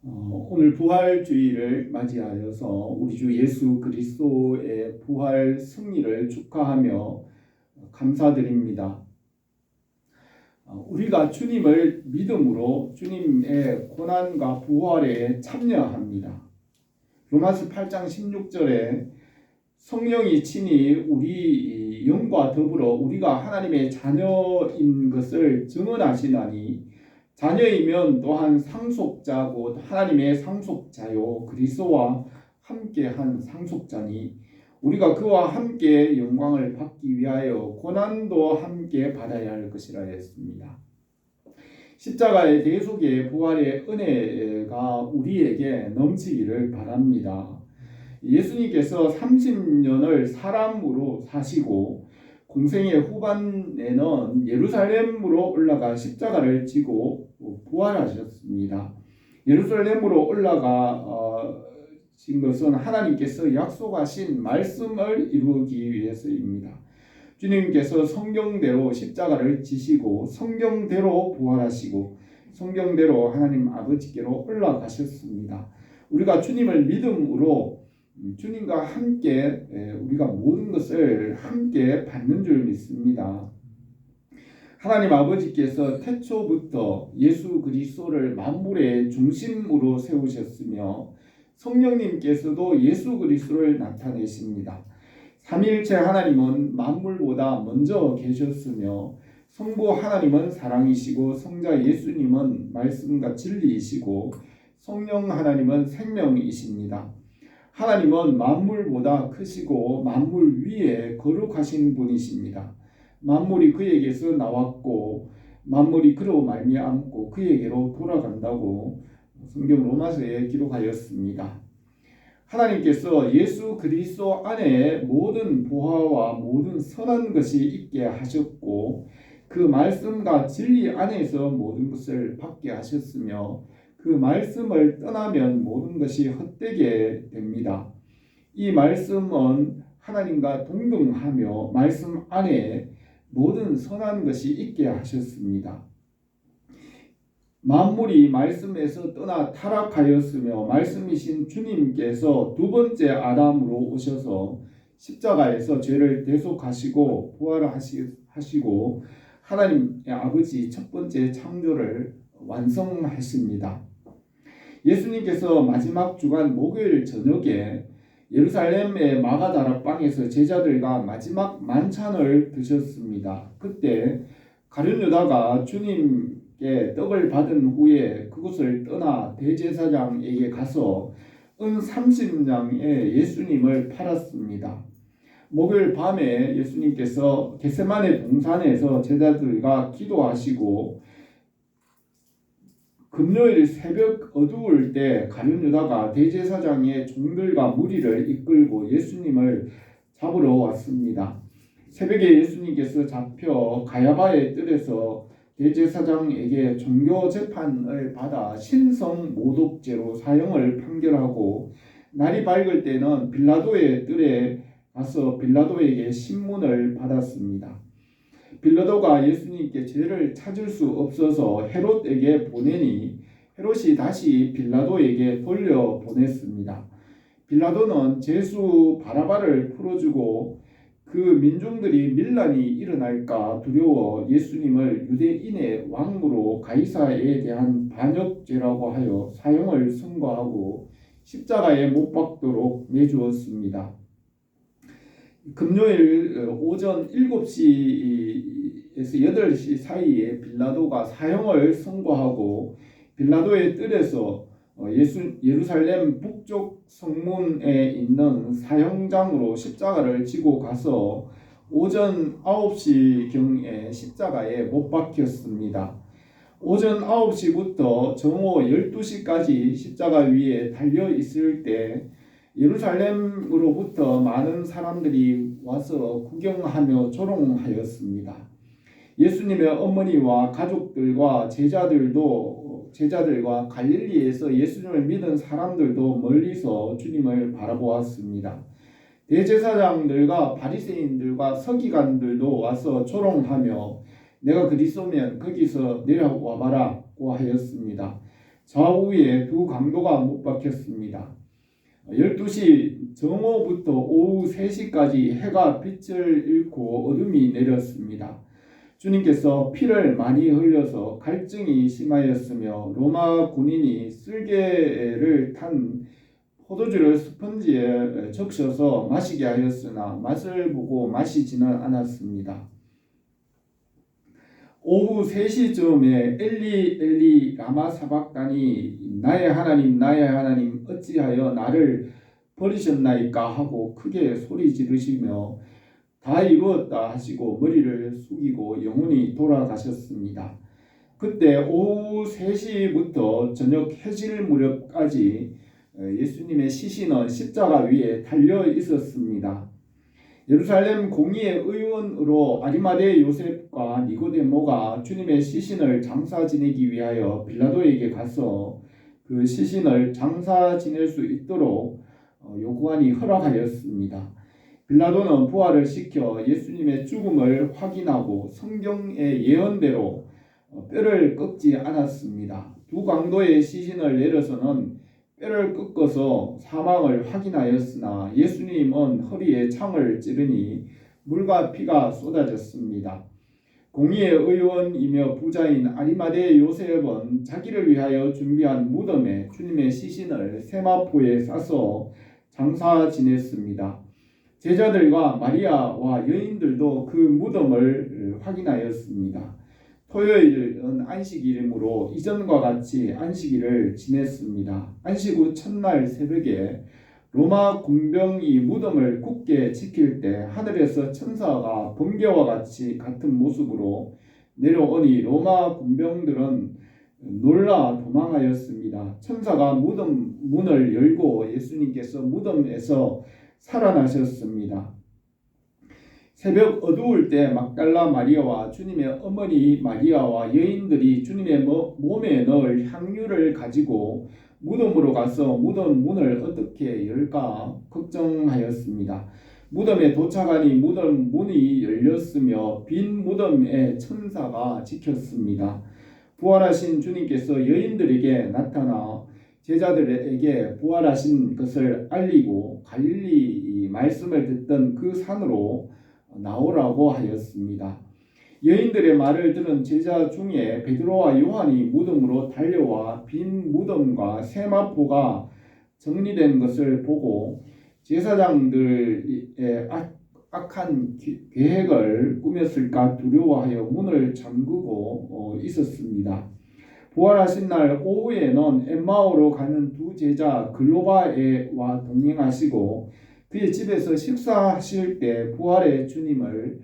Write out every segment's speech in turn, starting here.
오늘 부활주의를 맞이하여서 우리 주 예수 그리스도의 부활 승리를 축하하며 감사드립니다. 우리가 주님을 믿음으로 주님의 고난과 부활에 참여합니다. 로마서 8장 16절에 성령이 친히 우리 영과 더불어 우리가 하나님의 자녀인 것을 증언하시나니 자녀이면 또한 상속자고 하나님의 상속자요 그리스도와 함께한 상속자니 우리가 그와 함께 영광을 받기 위하여 고난도 함께 받아야 할 것이라 했습니다. 십자가의 대속의 부활의 은혜가 우리에게 넘치기를 바랍니다. 예수님께서 30년을 사람으로 사시고 공생의 후반에는 예루살렘으로 올라가 십자가를 지고 부활하셨습니다. 예루살렘으로 올라가신 것은 하나님께서 약속하신 말씀을 이루기 위해서입니다. 주님께서 성경대로 십자가를 지시고 성경대로 부활하시고 성경대로 하나님 아버지께로 올라가셨습니다. 우리가 주님을 믿음으로 주님과 함께 우리가 모든 것을 함께 받는 줄 믿습니다. 하나님 아버지께서 태초부터 예수 그리스도를 만물의 중심으로 세우셨으며 성령님께서도 예수 그리스도를 나타내십니다. 삼위일체 하나님은 만물보다 먼저 계셨으며 성부 하나님은 사랑이시고 성자 예수님은 말씀과 진리이시고 성령 하나님은 생명이십니다. 하나님은 만물보다 크시고 만물 위에 거룩하신 분이십니다. 만물이 그에게서 나왔고 만물이 그로 말미암고 그에게로 돌아간다고 성경 로마서에 기록하였습니다. 하나님께서 예수 그리스도 안에 모든 보화와 모든 선한 것이 있게 하셨고 그 말씀과 진리 안에서 모든 것을 받게 하셨으며 그 말씀을 떠나면 모든 것이 헛되게 됩니다. 이 말씀은 하나님과 동등하며 말씀 안에 모든 선한 것이 있게 하셨습니다. 만물이 말씀에서 떠나 타락하였으며 말씀이신 주님께서 두 번째 아담으로 오셔서 십자가에서 죄를 대속하시고 부활하시고 하나님의 아버지 첫 번째 창조를 완성하십니다. 예수님께서 마지막 주간 목요일 저녁에 예루살렘의 마가다락방에서 제자들과 마지막 만찬을 드셨습니다. 그때 가룟 유다가 주님께 떡을 받은 후에 그곳을 떠나 대제사장에게 가서 은 30냥에 예수님을 팔았습니다. 목요일 밤에 예수님께서 겟세마네 동산에서 제자들과 기도하시고 금요일 새벽 어두울 때 가룟 유다가 대제사장의 종들과 무리를 이끌고 예수님을 잡으러 왔습니다. 새벽에 예수님께서 잡혀 가야바의 뜰에서 대제사장에게 종교 재판을 받아 신성 모독죄로 사형을 판결하고 날이 밝을 때는 빌라도의 뜰에 가서 빌라도에게 신문을 받았습니다. 빌라도가 예수님께 죄를 찾을 수 없어서 헤롯에게 보내니 헤롯이 다시 빌라도에게 돌려보냈습니다. 빌라도는 죄수 바라바를 풀어주고 그 민중들이 밀란이 일어날까 두려워 예수님을 유대인의 왕으로 가이사에 대한 반역죄라고 하여 사형을 선고하고 십자가에 못 박도록 내주었습니다. 금요일 오전 7시에서 8시 사이에 빌라도가 사형을 선고하고 빌라도의 뜰에서 예루살렘 북쪽 성문에 있는 사형장으로 십자가를 지고 가서 오전 9시경에 십자가에 못 박혔습니다. 오전 9시부터 정오 12시까지 십자가 위에 달려 있을 때 예루살렘으로부터 많은 사람들이 와서 구경하며 조롱하였습니다. 예수님의 어머니와 가족들과 제자들과 갈릴리에서 예수님을 믿은 사람들도 멀리서 주님을 바라보았습니다. 대제사장들과 바리새인들과 서기관들도 와서 조롱하며 내가 그리스도면 거기서 내려와 봐라고 하였습니다. 좌우에 두 강도가 못 박혔습니다. 12시 정오부터 오후 3시까지 해가 빛을 잃고 어둠이 내렸습니다. 주님께서 피를 많이 흘려서 갈증이 심하였으며 로마 군인이 쓸개를 탄 포도주를 스펀지에 적셔서 마시게 하였으나 맛을 보고 마시지는 않았습니다. 오후 3시쯤에 엘리 엘리 라마 사박다니 나의 하나님 어찌하여 나를 버리셨나이까 하고 크게 소리 지르시며 다 이루었다 하시고 머리를 숙이고 영혼이 돌아가셨습니다. 그때 오후 3시부터 저녁 해질 무렵까지 예수님의 시신은 십자가 위에 달려 있었습니다. 예루살렘 공의회 의원으로 아리마대 요셉과 니고데모가 주님의 시신을 장사 지내기 위하여 빌라도에게 가서 그 시신을 장사 지낼 수 있도록 요구하니 허락하였습니다. 빌라도는 부활을 시켜 예수님의 죽음을 확인하고 성경의 예언대로 뼈를 꺾지 않았습니다. 두 강도의 시신을 내려서는 뼈를 꺾어서 사망을 확인하였으나 예수님은 허리에 창을 찌르니 물과 피가 쏟아졌습니다. 공의회 의원이며 부자인 아리마대 요셉은 자기를 위하여 준비한 무덤에 주님의 시신을 세마포에 싸서 장사 지냈습니다. 제자들과 마리아와 여인들도 그 무덤을 확인하였습니다. 토요일은 안식일이므로 이전과 같이 안식일을 지냈습니다. 안식 후 첫날 새벽에 로마 군병이 무덤을 굳게 지킬 때 하늘에서 천사가 번개와 같이 같은 모습으로 내려오니 로마 군병들은 놀라 도망하였습니다. 천사가 무덤 문을 열고 예수님께서 무덤에서 살아나셨습니다. 새벽 어두울 때 막달라 마리아와 주님의 어머니 마리아와 여인들이 주님의 몸에 넣을 향유를 가지고 무덤으로 가서 무덤 문을 어떻게 열까 걱정하였습니다. 무덤에 도착하니 무덤 문이 열렸으며 빈 무덤에 천사가 지켰습니다. 부활하신 주님께서 여인들에게 나타나 제자들에게 부활하신 것을 알리고 갈릴리 말씀을 듣던 그 산으로 나오라고 하였습니다. 여인들의 말을 들은 제자 중에 베드로와 요한이 무덤으로 달려와 빈 무덤과 세마포가 정리된 것을 보고 제사장들의 악한 계획을 꾸몄을까 두려워하여 문을 잠그고 있었습니다. 부활하신 날 오후에는 엠마오로 가는 두 제자 글로바와 동행하시고 그의 집에서 식사하실 때 부활의 주님을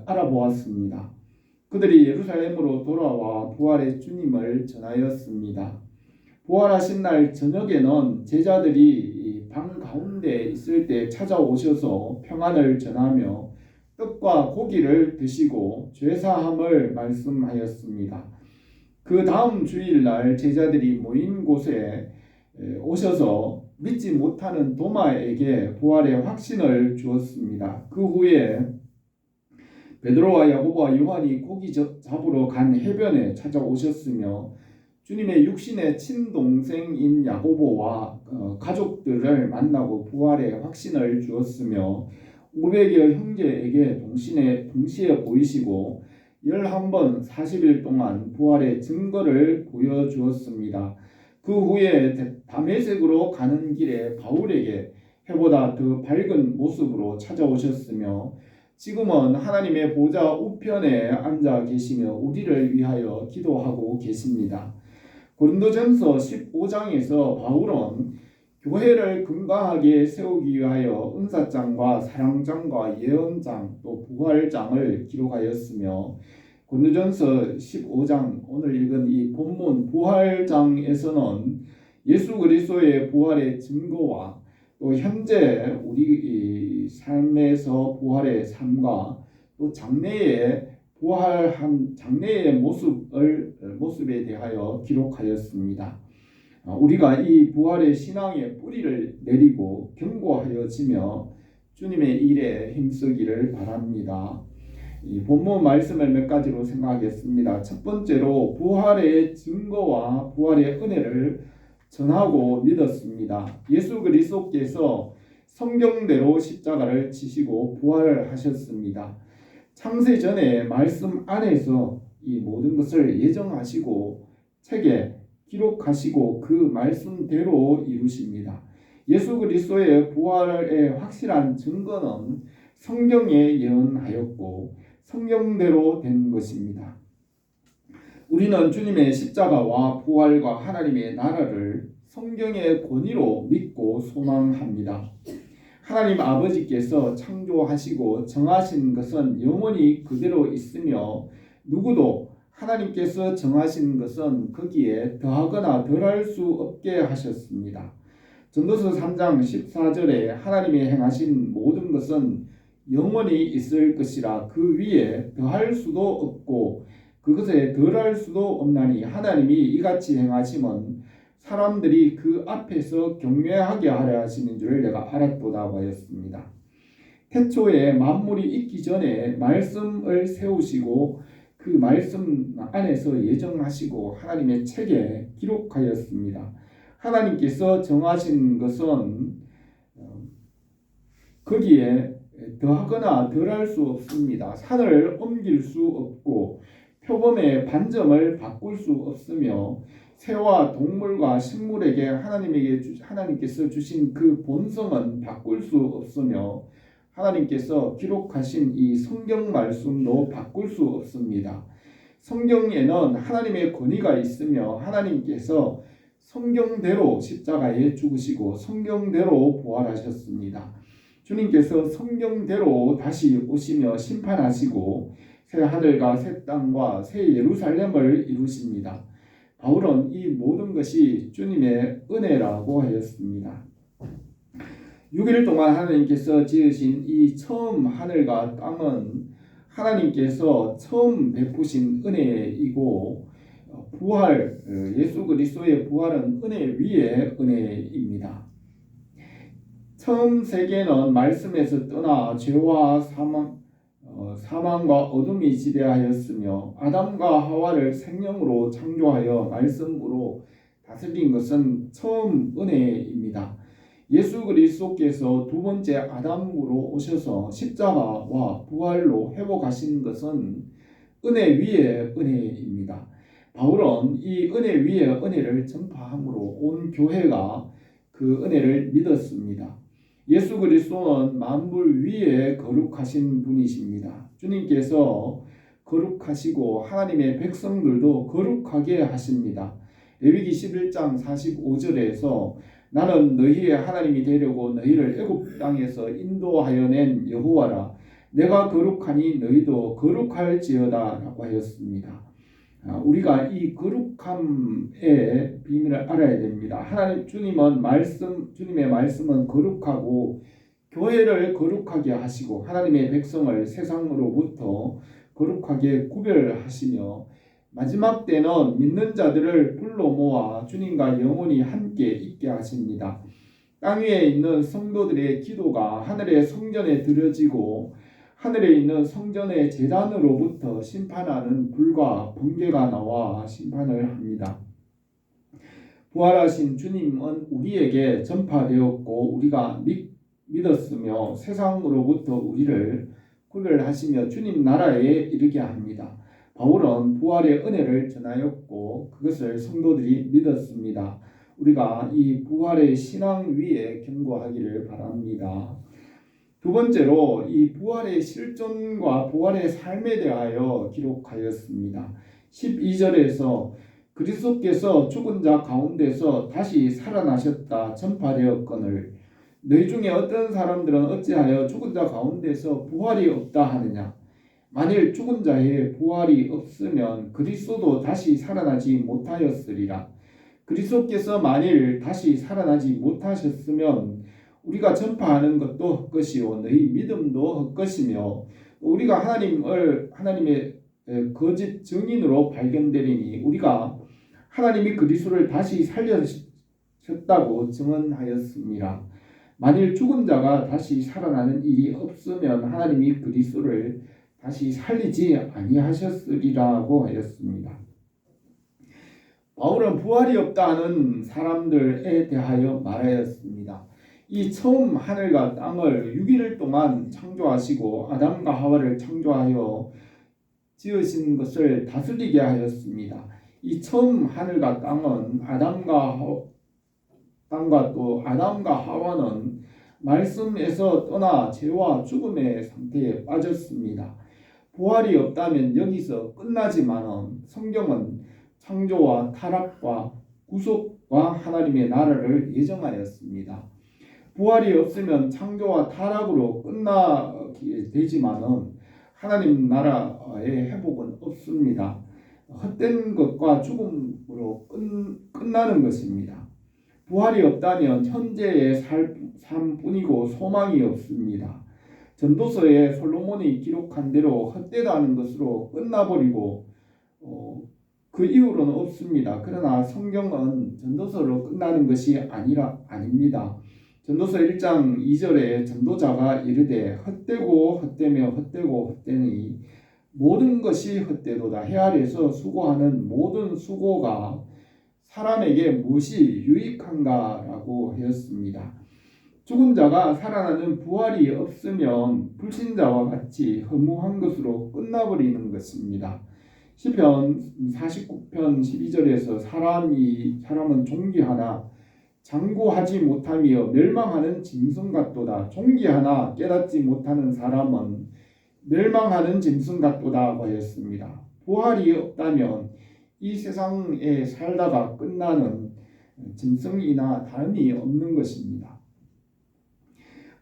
알아보았습니다. 그들이 예루살렘으로 돌아와 부활의 주님을 전하였습니다. 부활하신 날 저녁에는 제자들이 방 가운데 있을 때 찾아오셔서 평안을 전하며 떡과 고기를 드시고 죄사함을 말씀하였습니다. 그 다음 주일날 제자들이 모인 곳에 오셔서 믿지 못하는 도마에게 부활의 확신을 주었습니다. 그 후에 베드로와 야고보와 요한이 고기 잡으러 간 해변에 찾아오셨으며 주님의 육신의 친동생인 야고보와 가족들을 만나고 부활의 확신을 주었으며 500여 형제에게 동시에 보이시고 11번 40일 동안 부활의 증거를 보여주었습니다. 그 후에 다메섹으로 가는 길에 바울에게 해보다 더 밝은 모습으로 찾아오셨으며 지금은 하나님의 보좌 우편에 앉아 계시며 우리를 위하여 기도하고 계십니다. 고린도전서 15장에서 바울은 교회를 건강하게 세우기 위하여 은사장과 사랑장과 예언장 또 부활장을 기록하였으며 고린도전서 15장 오늘 읽은 이 본문 부활장에서는 예수 그리스도의 부활의 증거와 또 현재 우리 삶에서 부활의 삶과 또 장래의 부활한 장래의 모습에 대하여 기록하였습니다. 우리가 이 부활의 신앙의 뿌리를 내리고 견고하여지며 주님의 일에 힘쓰기를 바랍니다. 이 본문 말씀을 몇 가지로 생각하겠습니다. 첫 번째로 부활의 증거와 부활의 은혜를 전하고 믿었습니다. 예수 그리스도께서 성경대로 십자가를 지시고 부활을 하셨습니다. 창세 전에 말씀 안에서 이 모든 것을 예정하시고 책에 기록하시고 그 말씀대로 이루십니다. 예수 그리스도의 부활의 확실한 증거는 성경에 예언하였고 성경대로 된 것입니다. 우리는 주님의 십자가와 부활과 하나님의 나라를 성경의 권위로 믿고 소망합니다. 하나님 아버지께서 창조하시고 정하신 것은 영원히 그대로 있으며 누구도 하나님께서 정하신 것은 거기에 더하거나 덜할 수 없게 하셨습니다. 전도서 3장 14절에 하나님이 행하신 모든 것은 영원히 있을 것이라 그 위에 더할 수도 없고 그것에 덜할 수도 없나니 하나님이 이같이 행하심은 사람들이 그 앞에서 경외하게 하려 하시는 줄을 내가 알았도다 하였습니다. 태초에 만물이 있기 전에 말씀을 세우시고 그 말씀 안에서 예정하시고 하나님의 책에 기록하였습니다. 하나님께서 정하신 것은 거기에 더하거나 덜할 수 없습니다. 산을 옮길 수 없고 표범의 반점을 바꿀 수 없으며 새와 동물과 식물에게 하나님께서 주신 그 본성은 바꿀 수 없으며 하나님께서 기록하신 이 성경 말씀도 바꿀 수 없습니다. 성경에는 하나님의 권위가 있으며 하나님께서 성경대로 십자가에 죽으시고 성경대로 부활하셨습니다. 주님께서 성경대로 다시 오시며 심판하시고 새 하늘과 새 땅과 새 예루살렘을 이루십니다. 바울은 이 모든 것이 주님의 은혜라고 하였습니다. 6일 동안 하나님께서 지으신 이 처음 하늘과 땅은 하나님께서 처음 베푸신 은혜이고 부활, 예수 그리스도의 부활은 은혜 위에 은혜입니다. 처음 세계는 말씀에서 떠나 죄와 사망과 어둠이 지배하였으며 아담과 하와를 생명으로 창조하여 말씀으로 다스린 것은 처음 은혜입니다. 예수 그리스도께서 두 번째 아담으로 오셔서 십자가와 부활로 회복하신 것은 은혜 위에 은혜입니다. 바울은 이 은혜 위에 은혜를 전파함으로 온 교회가 그 은혜를 믿었습니다. 예수 그리스도는 만물 위에 거룩하신 분이십니다. 주님께서 거룩하시고 하나님의 백성들도 거룩하게 하십니다. 레위기 11장 45절에서 나는 너희의 하나님이 되려고 너희를 애굽 땅에서 인도하여 낸 여호와라. 내가 거룩하니 너희도 거룩할지어다 라고 하였습니다. 우리가 이 거룩함의 비밀을 알아야 됩니다. 주님의 말씀은 거룩하고 교회를 거룩하게 하시고 하나님의 백성을 세상으로부터 거룩하게 구별하시며 마지막 때는 믿는 자들을 불러 모아 주님과 영원히 함께 있게 하십니다. 땅 위에 있는 성도들의 기도가 하늘의 성전에 드려지고 하늘에 있는 성전의 제단으로부터 심판하는 불과 번개가 나와 심판을 합니다. 부활하신 주님은 우리에게 전파되었고 우리가 믿었으며 세상으로부터 우리를 구별하시며 주님 나라에 이르게 합니다. 바울은 부활의 은혜를 전하였고 그것을 성도들이 믿었습니다. 우리가 이 부활의 신앙 위에 견고하기를 바랍니다. 두 번째로 이 부활의 실존과 부활의 삶에 대하여 기록하였습니다. 12절에서 그리스도께서 죽은 자 가운데서 다시 살아나셨다 전파되었거늘 너희 중에 어떤 사람들은 어찌하여 죽은 자 가운데서 부활이 없다 하느냐. 만일 죽은 자의 부활이 없으면 그리스도도 다시 살아나지 못하였으리라. 그리스도께서 만일 다시 살아나지 못하셨으면 우리가 전파하는 것도 헛것이요 너희 믿음도 헛것이며 우리가 하나님의 거짓 증인으로 발견되리니 우리가 하나님이 그리스도를 다시 살려셨다고 증언하였습니다. 만일 죽은 자가 다시 살아나는 일이 없으면 하나님이 그리스도를 다시 살리지 아니하셨으리라고 하였습니다. 바울은 부활이 없다는 사람들에 대하여 말하였습니다. 이 처음 하늘과 땅을 6일 동안 창조하시고 아담과 하와를 창조하여 지으신 것을 다스리게 하였습니다. 이 처음 하늘과 땅은 땅과 또 아담과 하와는 말씀에서 떠나 죄와 죽음의 상태에 빠졌습니다. 부활이 없다면 여기서 끝나지만 성경은 창조와 타락과 구속과 하나님의 나라를 예정하였습니다. 부활이 없으면 창조와 타락으로 끝나게 되지만은 하나님 나라의 회복은 없습니다. 헛된 것과 죽음으로 끝나는 것입니다. 부활이 없다면 현재의 삶뿐이고 소망이 없습니다. 전도서에 솔로몬이 기록한 대로 헛되다는 것으로 끝나버리고 그 이후로는 없습니다. 그러나 성경은 전도서로 끝나는 것이 아닙니다. 전도서 1장 2절에 전도자가 이르되 헛되고 헛되며 헛되고 헛되니 모든 것이 헛되도다. 해 아래에서 수고하는 모든 수고가 사람에게 무엇이 유익한가라고 하였습니다. 죽은 자가 살아나는 부활이 없으면 불신자와 같이 허무한 것으로 끝나버리는 것입니다. 시편 49편 12절에서 사람은 존귀하나 장구하지 못하며 멸망하는 짐승 같도다. 존귀하나 깨닫지 못하는 사람은 멸망하는 짐승 같도다 하였습니다. 부활이 없다면 이 세상에 살다가 끝나는 짐승이나 다름이 없는 것입니다.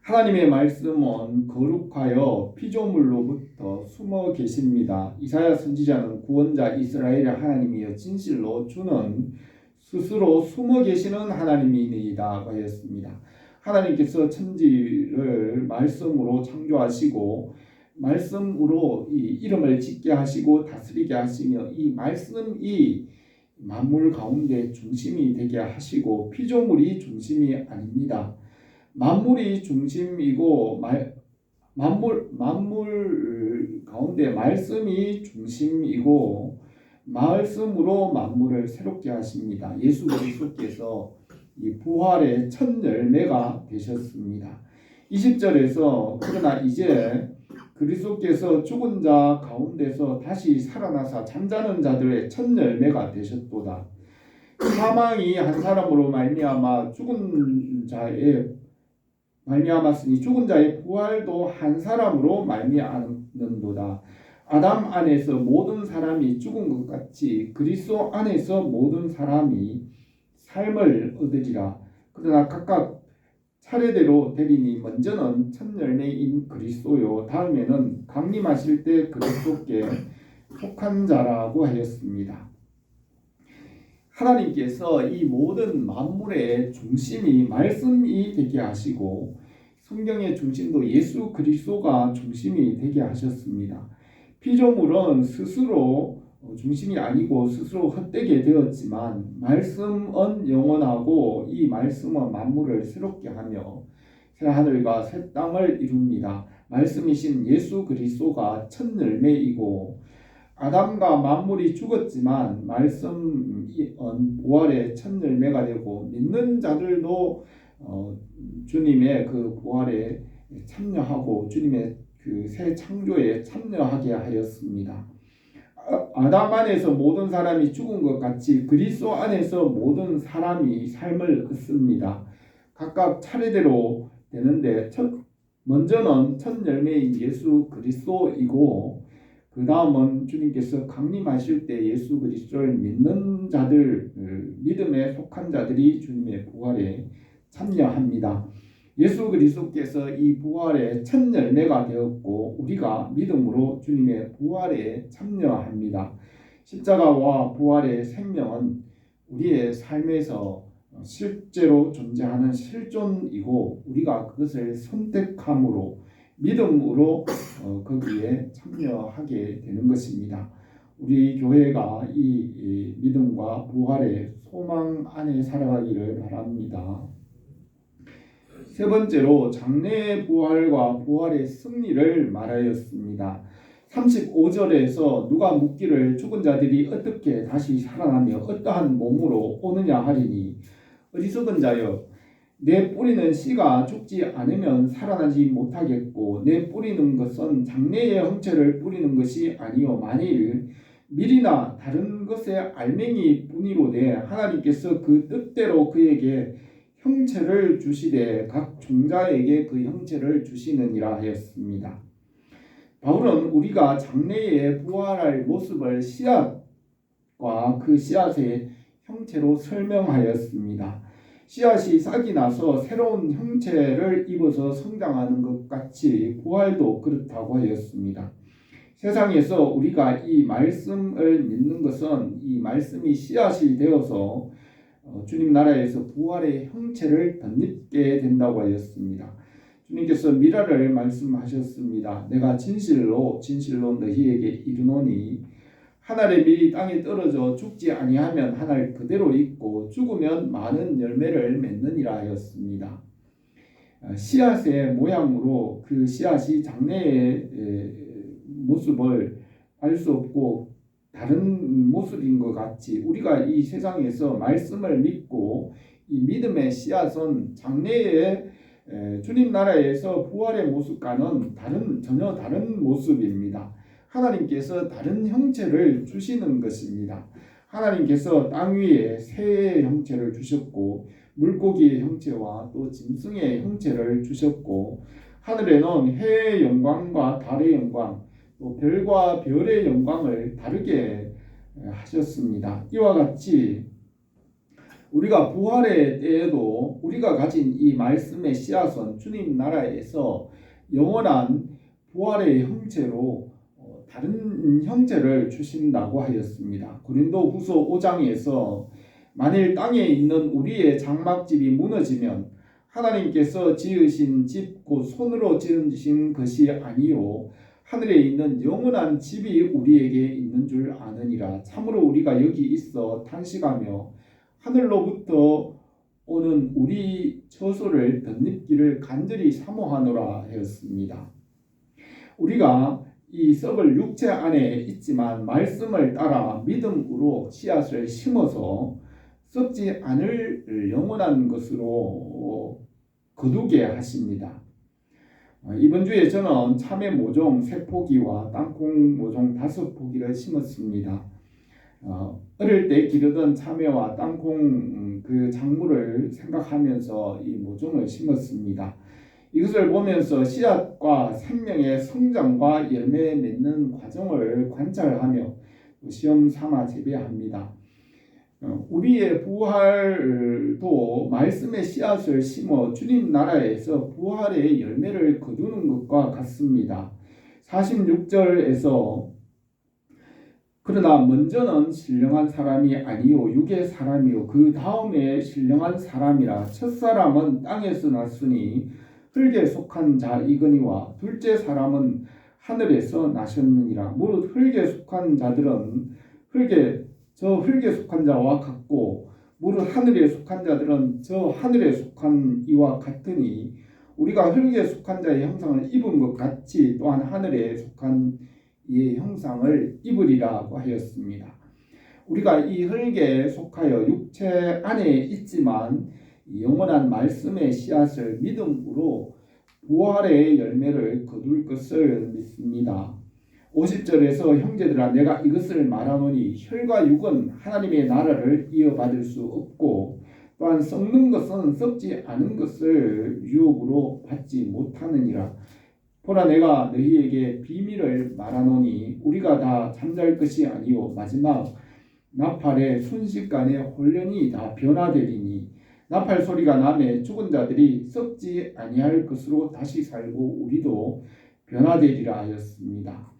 하나님의 말씀은 거룩하여 피조물로부터 숨어 계십니다. 이사야 선지자는 구원자 이스라엘의 하나님이여 진실로 주는 스스로 숨어 계시는 하나님이니이다 하였습니다. 하나님께서 천지를 말씀으로 창조하시고 말씀으로 이 이름을 짓게 하시고 다스리게 하시며 이 말씀이 만물 가운데 중심이 되게 하시고 피조물이 중심이 아닙니다. 만물이 중심이고 만물 가운데 말씀이 중심이고 말씀으로 만물을 새롭게 하십니다. 예수 그리스도께서 이 부활의 첫 열매가 되셨습니다. 20절에서 그러나 이제 그리스도께서 죽은 자 가운데서 다시 살아나사 잠자는 자들의 첫 열매가 되셨도다. 사망이 한 사람으로 말미암아 말미암았으니 죽은 자의 부활도 한 사람으로 말미암는도다. 아담 안에서 모든 사람이 죽은 것 같이 그리스도 안에서 모든 사람이 삶을 얻으리라. 그러나 각각 차례대로 되리니 먼저는 첫 열매인 그리스도요 다음에는 강림하실 때 그리스도께 속한 자라고 하였습니다. 하나님께서 이 모든 만물의 중심이 말씀이 되게 하시고 성경의 중심도 예수 그리스도가 중심이 되게 하셨습니다. 피조물은 스스로 중심이 아니고 스스로 헛되게 되었지만 말씀은 영원하고 이 말씀은 만물을 새롭게 하며 새 하늘과 새 땅을 이룹니다. 말씀이신 예수 그리스도가 첫 열매이고 아담과 만물이 죽었지만 말씀은 부활의 첫 열매가 되고 믿는 자들도 주님의 그 부활에 참여하고 주님의 그 새 창조에 참여하게 하였습니다. 아담 안에서 모든 사람이 죽은 것 같이 그리스도 안에서 모든 사람이 삶을 얻습니다. 각각 차례대로 되는데 먼저는 첫 열매인 예수 그리스도이고 그 다음은 주님께서 강림하실 때 예수 그리스도를 믿는 자들, 믿음에 속한 자들이 주님의 부활에 참여합니다. 예수 그리스도께서 이 부활의 첫 열매가 되었고 우리가 믿음으로 주님의 부활에 참여합니다. 십자가와 부활의 생명은 우리의 삶에서 실제로 존재하는 실존이고 우리가 그것을 선택함으로 믿음으로 거기에 참여하게 되는 것입니다. 우리 교회가 이 믿음과 부활의 소망 안에 살아가기를 바랍니다. 세 번째로 장래의 부활과 부활의 승리를 말하였습니다. 35절에서 누가 묻기를 죽은 자들이 어떻게 다시 살아나며 어떠한 몸으로 오느냐 하리니 어리석은 자여 내 뿌리는 씨가 죽지 않으면 살아나지 못하겠고 내 뿌리는 것은 장래의 형체를 뿌리는 것이 아니요 만일 밀이나 다른 것의 알맹이 뿐이로되 하나님께서 그 뜻대로 그에게 형체를 주시되 각 종자에게 그 형체를 주시느니라 하였습니다. 바울은 우리가 장래에 부활할 모습을 씨앗과 그 씨앗의 형체로 설명하였습니다. 씨앗이 싹이 나서 새로운 형체를 입어서 성장하는 것 같이 부활도 그렇다고 하였습니다. 세상에서 우리가 이 말씀을 믿는 것은 이 말씀이 씨앗이 되어서 주님 나라에서 부활의 형체를 덧입게 된다고 하였습니다. 주님께서 미라를 말씀하셨습니다. 내가 진실로 너희에게 이르노니 한 알의 밀이 땅에 떨어져 죽지 아니하면 한 알 그대로 있고 죽으면 많은 열매를 맺느니라 하였습니다. 씨앗의 모양으로 그 씨앗이 장래의 모습을 알 수 없고 다른 모습인 것 같이 우리가 이 세상에서 말씀을 믿고 이 믿음의 씨앗은 장래의 주님 나라에서 부활의 모습과는 전혀 다른 모습입니다. 하나님께서 다른 형체를 주시는 것입니다. 하나님께서 땅 위에 새의 형체를 주셨고 물고기의 형체와 또 짐승의 형체를 주셨고 하늘에는 해의 영광과 달의 영광 또 별과 별의 영광을 다르게 하셨습니다. 이와 같이 우리가 부활의 때에도 우리가 가진 이 말씀의 씨앗은 주님 나라에서 영원한 부활의 형체로 다른 형체를 주신다고 하였습니다. 고린도후서 5장에서 만일 땅에 있는 우리의 장막집이 무너지면 하나님께서 지으신 집 곧 손으로 지으신 것이 아니요 하늘에 있는 영원한 집이 우리에게 있는 줄 아느니라. 참으로 우리가 여기 있어 탄식하며 하늘로부터 오는 우리 처소를 덧입기를 간절히 사모하노라 하였습니다. 우리가 이 썩을 육체 안에 있지만 말씀을 따라 믿음으로 씨앗을 심어서 썩지 않을 영원한 것으로 거두게 하십니다. 이번 주에 저는 참외 모종 3포기와 땅콩 모종 5포기를 심었습니다. 어릴 때 기르던 참외와 땅콩 그 작물을 생각하면서 이 모종을 심었습니다. 이것을 보면서 씨앗과 생명의 성장과 열매 맺는 과정을 관찰하며 시험 삼아 재배합니다. 우리의 부활도 말씀의 씨앗을 심어 주님 나라에서 부활의 열매를 거두는 것과 같습니다. 46절에서 그러나 먼저는 신령한 사람이 아니요 육의 사람이요 그 다음에 신령한 사람이라 첫사람은 땅에서 났으니 흙에 속한 자이거니와 둘째 사람은 하늘에서 나셨느니라. 무릇 흙에 속한 자들은 흙에 속한 자와 같고 무릇 하늘에 속한 자들은 저 하늘에 속한 이와 같으니 우리가 흙에 속한 자의 형상을 입은 것 같이 또한 하늘에 속한 이의 형상을 입으리라고 하였습니다. 우리가 이 흙에 속하여 육체 안에 있지만 영원한 말씀의 씨앗을 믿음으로 부활의 열매를 거둘 것을 믿습니다. 50절에서 형제들아 내가 이것을 말하노니 혈과 육은 하나님의 나라를 이어받을 수 없고 또한 썩는 것은 썩지 않은 것을 유업으로 받지 못하느니라. 보라 내가 너희에게 비밀을 말하노니 우리가 다 잠잘 것이 아니요 마지막 나팔의 순식간에 홀련히 다 변화되리니 나팔 소리가 나매 죽은 자들이 썩지 아니할 것으로 다시 살고 우리도 변화되리라 하였습니다.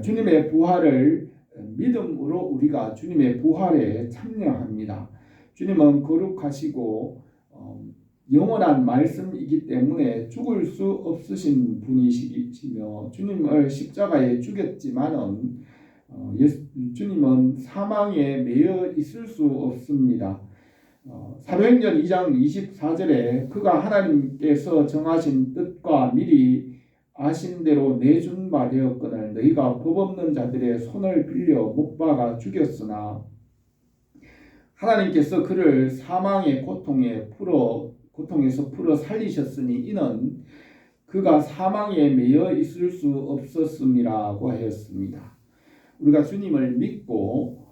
주님의 부활을 믿음으로 우리가 주님의 부활에 참여합니다. 주님은 거룩하시고 영원한 말씀이기 때문에 죽을 수 없으신 분이시며 주님을 십자가에 죽였지만은 주님은 사망에 매여 있을 수 없습니다. 사도행전 2장 24절에 그가 하나님께서 정하신 뜻과 미리 아신 대로 내준 바 되었거늘 너희가 법 없는 자들의 손을 빌려 못 박아 죽였으나 하나님께서 그를 사망의 고통에서 풀어 살리셨으니 이는 그가 사망에 매여 있을 수 없었음이라고 하였습니다. 우리가 주님을 믿고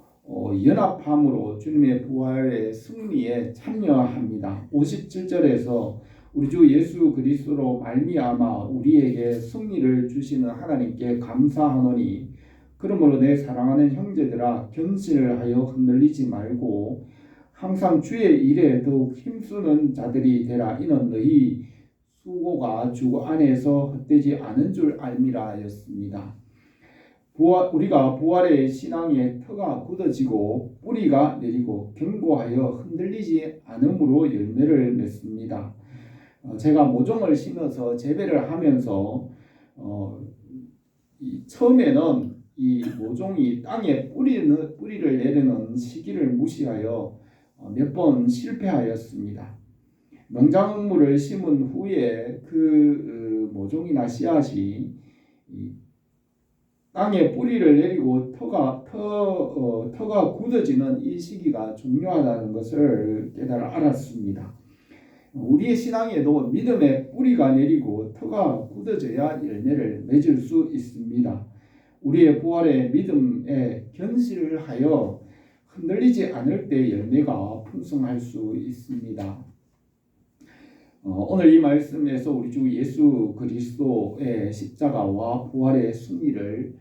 연합함으로 주님의 부활의 승리에 참여합니다. 57절에서 우리 주 예수 그리스도로 말미암아 우리에게 승리를 주시는 하나님께 감사하노니 그러므로 내 사랑하는 형제들아 견실을 하여 흔들리지 말고 항상 주의 일에 더욱 힘쓰는 자들이 되라. 이는 너희 수고가 주 안에서 헛되지 않은 줄 알미라 하였습니다. 우리가 부활의 신앙의 터가 굳어지고 뿌리가 내리고 견고하여 흔들리지 않음으로 열매를 맺습니다. 제가 모종을 심어서 재배를 하면서 처음에는 이 모종이 땅에 뿌리를 내리는 시기를 무시하여 몇 번 실패하였습니다. 농작물을 심은 후에 그 모종이나 씨앗이 땅에 뿌리를 내리고 터가 굳어지는 이 시기가 중요하다는 것을 깨달아 알았습니다. 우리의 신앙에도 믿음의 뿌리가 내리고 터가 굳어져야 열매를 맺을 수 있습니다. 우리의 부활의 믿음에 견실을 하여 흔들리지 않을 때 열매가 풍성할 수 있습니다. 오늘 이 말씀에서 우리 주 예수 그리스도의 십자가와 부활의 승리를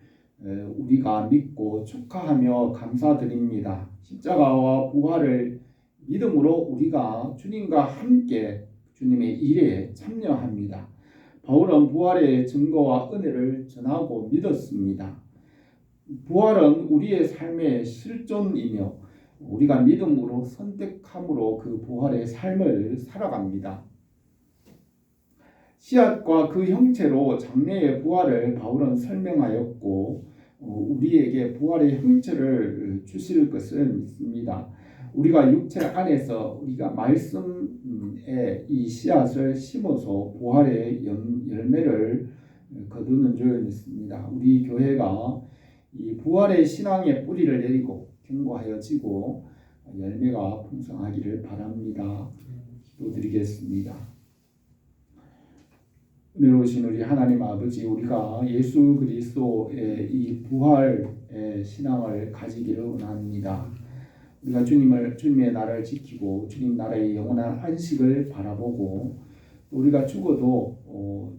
우리가 믿고 축하하며 감사드립니다. 십자가와 부활을 믿음으로 우리가 주님과 함께 주님의 일에 참여합니다. 바울은 부활의 증거와 은혜를 전하고 믿었습니다. 부활은 우리의 삶의 실존이며 우리가 믿음으로 선택함으로 그 부활의 삶을 살아갑니다. 씨앗과 그 형체로 장래의 부활을 바울은 설명하였고 우리에게 부활의 형체를 주실 것을 믿습니다. 우리가 육체 안에서 우리가 말씀에 이 씨앗을 심어서 부활의 열매를 거두는 줄 믿습니다. 우리 교회가 이 부활의 신앙의 뿌리를 내리고 견고하여지고 열매가 풍성하기를 바랍니다. 기도드리겠습니다. 은혜로우신 우리 하나님 아버지, 우리가 예수 그리스도의 이 부활의 신앙을 가지기를 원합니다. 우리가 주님의 나라를 지키고 주님 나라의 영원한 안식을 바라보고 우리가 죽어도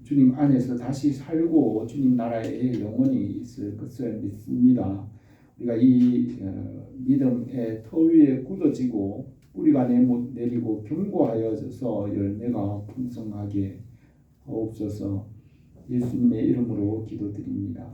주님 안에서 다시 살고 주님 나라에 영원히 있을 것을 믿습니다. 우리가 이 믿음의 터 위에 굳어지고 뿌리가 내리고 견고하여져서 열매가 풍성하게 하옵소서. 예수님의 이름으로 기도드립니다.